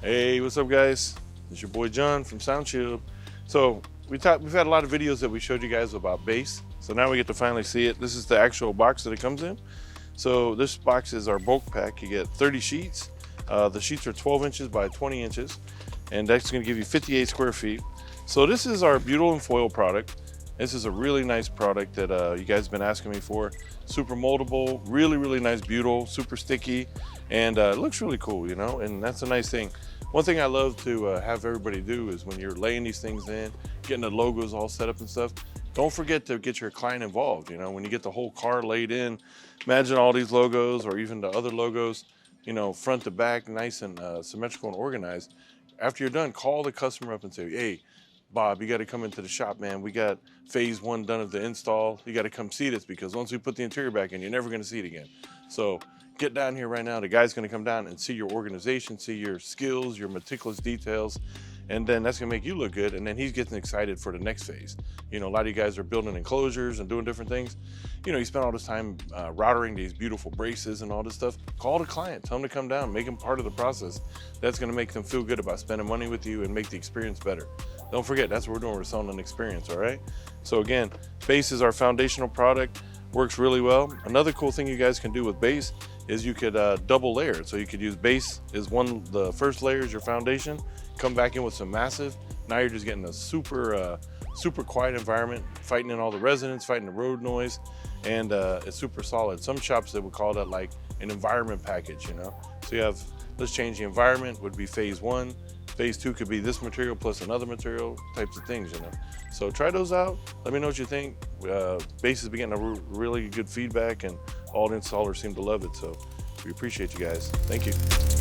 Hey, what's up guys? It's your boy John from SoundShield. So we've had a lot of videos that we showed you guys about bass. So now we get to finally see it. This is the actual box that it comes in. So this box is our bulk pack. You get 30 sheets. The sheets are 12 inches by 20 inches. And that's gonna give you 58 square feet. So this is our butyl and foil product. This is a really nice product that you guys have been asking me for. Super moldable, really nice butyl, super sticky, and it looks really cool, you know, and that's a nice thing. One thing I love to have everybody do is when you're laying these things in, getting the logos all set up and stuff, don't forget to get your client involved. You know, when you get the whole car laid in, imagine all these logos or even the other logos, you know, front to back, nice and symmetrical and organized. After you're done, call the customer up and say, hey, Bob, you got to come into the shop, man. We got phase 1 done of the install. You got to come see this because once we put the interior back in, you're never going to see it again. So get down here right now. The guy's going to come down and see your organization, see your skills, your meticulous details, and then that's going to make you look good. And then he's getting excited for the next phase. You know, a lot of you guys are building enclosures and doing different things. You know, you spend all this time routering these beautiful braces and all this stuff. Call the client, tell them to come down, make them part of the process. That's going to make them feel good about spending money with you and make the experience better. Don't forget, that's what we're doing. We're selling an experience, all right? So again, Base is our foundational product, works really well. Another cool thing you guys can do with Base is you could double layer it. So you could use Base as the first layer is your foundation, come back in with some massive. Now you're just getting a super quiet environment, fighting in all the resonance, fighting the road noise, and it's super solid. Some shops, they would call that like an environment package, you know? So you have, let's change the environment, would be phase 1. Phase 2 could be this material plus another material, types of things, you know. So try those out. Let me know what you think. Base has been getting a really good feedback, and all the installers seem to love it. So we appreciate you guys. Thank you.